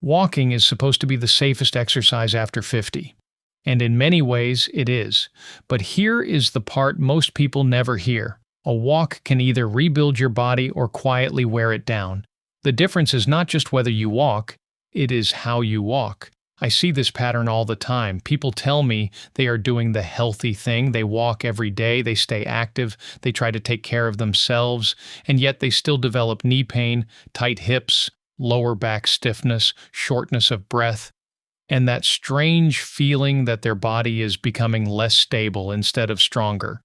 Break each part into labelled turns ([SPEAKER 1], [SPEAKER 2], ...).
[SPEAKER 1] Walking is supposed to be the safest exercise after 50. And in many ways, it is. But here is the part most people never hear. A walk can either rebuild your body or quietly wear it down. The difference is not just whether you walk, it is how you walk. I see this pattern all the time. People tell me they are doing the healthy thing. They walk every day, they stay active, they try to take care of themselves, and yet they still develop knee pain, tight hips, lower back stiffness, shortness of breath, and that strange feeling that their body is becoming less stable instead of stronger.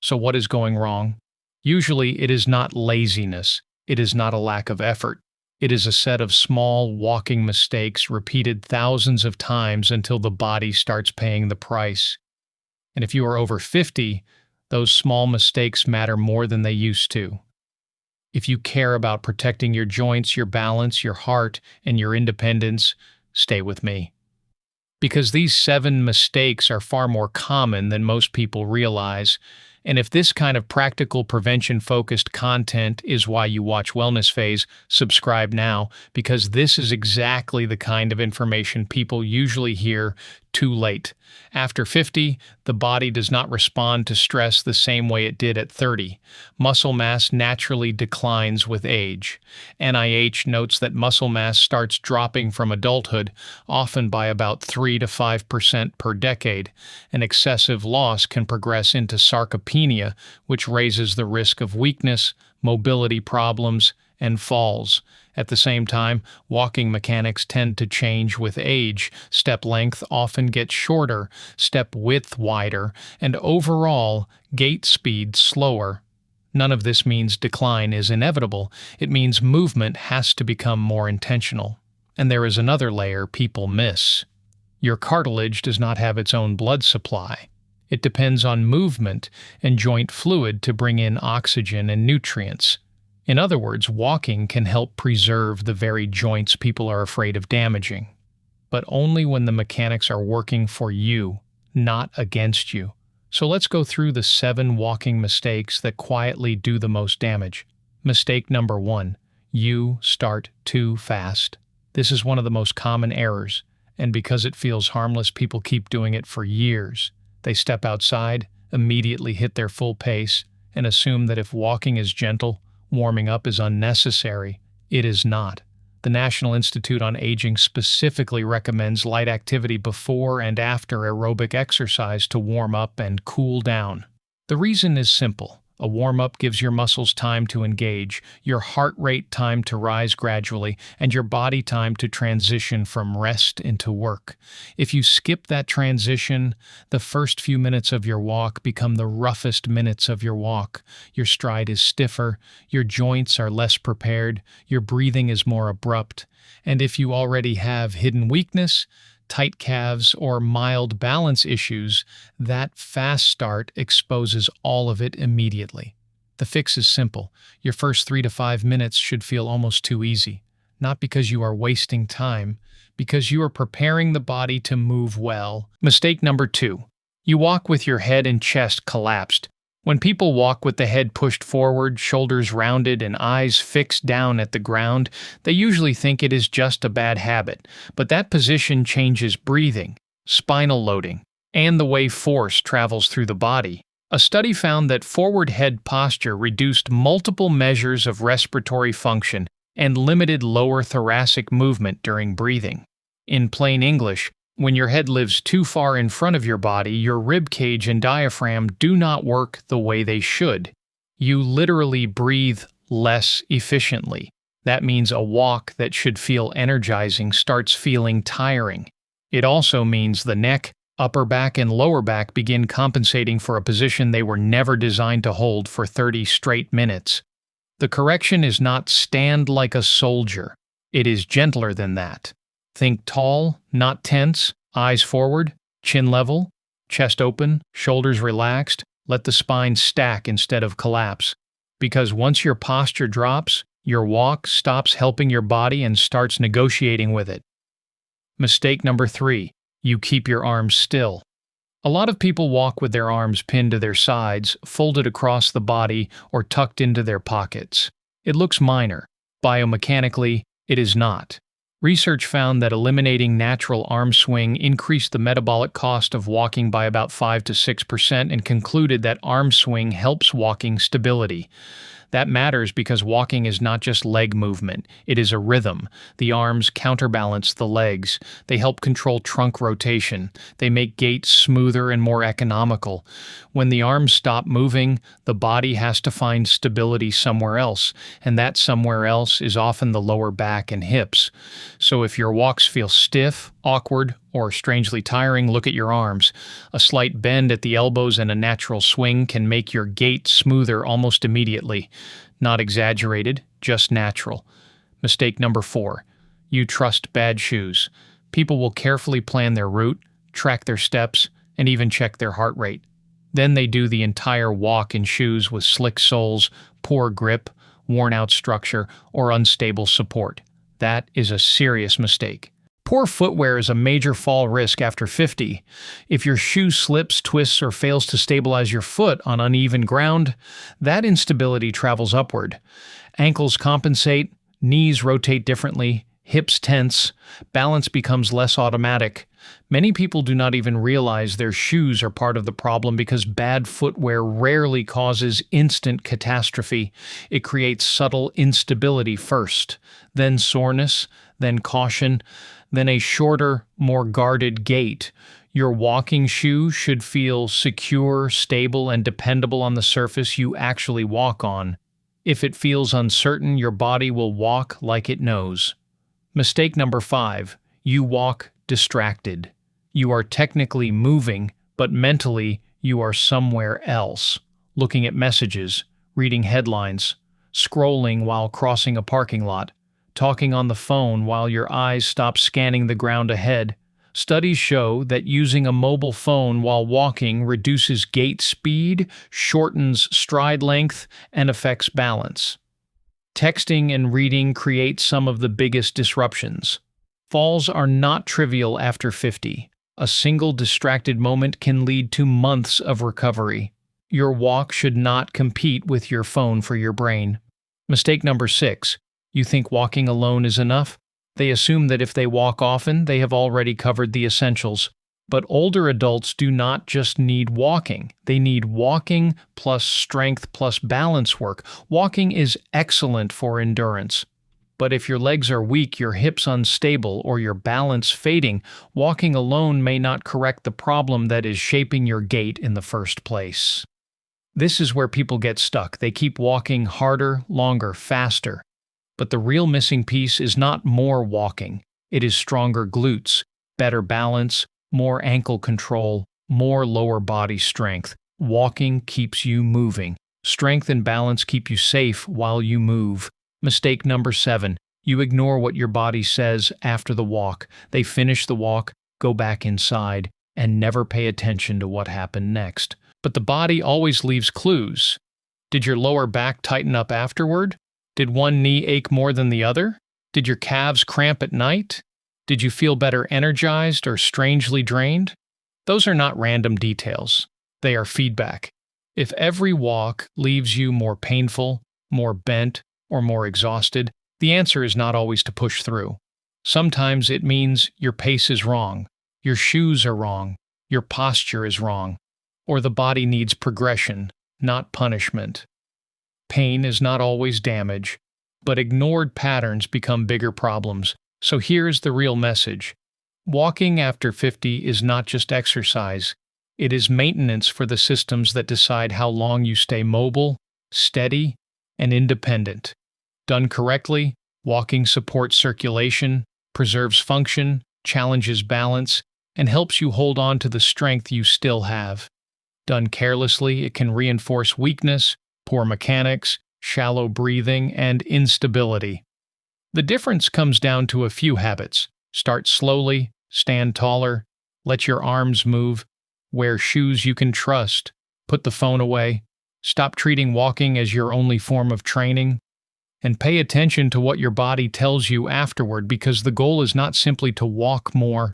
[SPEAKER 1] So what is going wrong? Usually it is not laziness. It is not a lack of effort. It is a set of small walking mistakes repeated thousands of times until the body starts paying the price. And if you are over 50, those small mistakes matter more than they used to. If you care about protecting your joints, your balance, your heart, and your independence, stay with me. Because these 7 mistakes are far more common than most people realize. And if this kind of practical prevention-focused content is why you watch Wellness Phase, subscribe now, because this is exactly the kind of information people usually hear too late. After 50, the body does not respond to stress the same way it did at 30. Muscle mass naturally declines with age. NIH notes that muscle mass starts dropping from adulthood, often by about 3 to 5% per decade. An excessive loss can progress into sarcopenia, which raises the risk of weakness, mobility problems, and falls. At the same time, walking mechanics tend to change with age. Step length often gets shorter, step width wider, and overall, gait speed slower. None of this means decline is inevitable. It means movement has to become more intentional. And there is another layer people miss. Your cartilage does not have its own blood supply. It depends on movement and joint fluid to bring in oxygen and nutrients. In other words, walking can help preserve the very joints people are afraid of damaging. But only when the mechanics are working for you, not against you. So let's go through the 7 walking mistakes that quietly do the most damage. Mistake number 1. You start too fast. This is one of the most common errors, and because it feels harmless, people keep doing it for years. They step outside, immediately hit their full pace, and assume that if walking is gentle, warming up is unnecessary. It is not. The National Institute on Aging specifically recommends light activity before and after aerobic exercise to warm up and cool down. The reason is simple. A warm-up gives your muscles time to engage, your heart rate time to rise gradually, and your body time to transition from rest into work. If you skip that transition, the first few minutes of your walk become the roughest minutes of your walk. Your stride is stiffer, your joints are less prepared, your breathing is more abrupt, and if you already have hidden weakness, tight calves, or mild balance issues, that fast start exposes all of it immediately. The fix is simple. Your first 3 to 5 minutes should feel almost too easy. Not because you are wasting time, because you are preparing the body to move well. Mistake number 2. You walk with your head and chest collapsed. When people walk with the head pushed forward, shoulders rounded, and eyes fixed down at the ground, they usually think it is just a bad habit. But that position changes breathing, spinal loading, and the way force travels through the body. A study found that forward head posture reduced multiple measures of respiratory function and limited lower thoracic movement during breathing. In plain English, when your head lives too far in front of your body, your rib cage and diaphragm do not work the way they should. You literally breathe less efficiently. That means a walk that should feel energizing starts feeling tiring. It also means the neck, upper back, and lower back begin compensating for a position they were never designed to hold for 30 straight minutes. The correction is not stand like a soldier. It is gentler than that. Think tall, not tense, eyes forward, chin level, chest open, shoulders relaxed. Let the spine stack instead of collapse. Because once your posture drops, your walk stops helping your body and starts negotiating with it. Mistake number 3. You keep your arms still. A lot of people walk with their arms pinned to their sides, folded across the body, or tucked into their pockets. It looks minor. Biomechanically, it is not. Research found that eliminating natural arm swing increased the metabolic cost of walking by about 5 to 6% and concluded that arm swing helps walking stability. That matters because walking is not just leg movement, it is a rhythm. The arms counterbalance the legs. They help control trunk rotation. They make gait smoother and more economical. When the arms stop moving, the body has to find stability somewhere else, and that somewhere else is often the lower back and hips. So if your walks feel stiff, awkward, or strangely tiring, look at your arms. A slight bend at the elbows and a natural swing can make your gait smoother almost immediately. Not exaggerated, just natural. Mistake number 4. You trust bad shoes. People will carefully plan their route, track their steps, and even check their heart rate. Then they do the entire walk in shoes with slick soles, poor grip, worn-out structure, or unstable support. That is a serious mistake. Poor footwear is a major fall risk after 50. If your shoe slips, twists, or fails to stabilize your foot on uneven ground, that instability travels upward. Ankles compensate, knees rotate differently, hips tense, balance becomes less automatic. Many people do not even realize their shoes are part of the problem because bad footwear rarely causes instant catastrophe. It creates subtle instability first, then soreness, then caution, then a shorter, more guarded gait. Your walking shoe should feel secure, stable, and dependable on the surface you actually walk on. If it feels uncertain, your body will walk like it knows. Mistake number 5. You walk distracted. You are technically moving, but mentally you are somewhere else, looking at messages, reading headlines, scrolling while crossing a parking lot, talking on the phone while your eyes stop scanning the ground ahead. Studies show that using a mobile phone while walking reduces gait speed, shortens stride length, and affects balance. Texting and reading create some of the biggest disruptions. Falls are not trivial after 50. A single distracted moment can lead to months of recovery. Your walk should not compete with your phone for your brain. Mistake number 6. You think walking alone is enough? They assume that if they walk often, they have already covered the essentials. But older adults do not just need walking. They need walking plus strength plus balance work. Walking is excellent for endurance. But if your legs are weak, your hips unstable, or your balance fading, walking alone may not correct the problem that is shaping your gait in the first place. This is where people get stuck. They keep walking harder, longer, faster. But the real missing piece is not more walking. It is stronger glutes, better balance, more ankle control, more lower body strength. Walking keeps you moving. Strength and balance keep you safe while you move. Mistake number 7. You ignore what your body says after the walk. They finish the walk, go back inside, and never pay attention to what happened next. But the body always leaves clues. Did your lower back tighten up afterward? Did one knee ache more than the other? Did your calves cramp at night? Did you feel better energized or strangely drained? Those are not random details. They are feedback. If every walk leaves you more painful, more bent, or more exhausted, the answer is not always to push through. Sometimes it means your pace is wrong, your shoes are wrong, your posture is wrong, or the body needs progression, not punishment. Pain is not always damage, but ignored patterns become bigger problems. So here's the real message. Walking after 50 is not just exercise. It is maintenance for the systems that decide how long you stay mobile, steady, and independent. Done correctly, walking supports circulation, preserves function, challenges balance, and helps you hold on to the strength you still have. Done carelessly, it can reinforce weakness, poor mechanics, shallow breathing, and instability. The difference comes down to a few habits. Start slowly, stand taller, let your arms move, wear shoes you can trust, put the phone away, stop treating walking as your only form of training, and pay attention to what your body tells you afterward because the goal is not simply to walk more,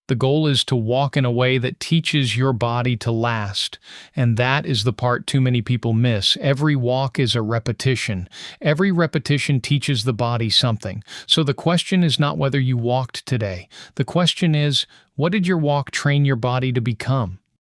[SPEAKER 1] The goal is to walk in a way that teaches your body to last, and that is the part too many people miss. Every walk is a repetition. Every repetition teaches the body something. So the question is not whether you walked today. The question is, what did your walk train your body to become?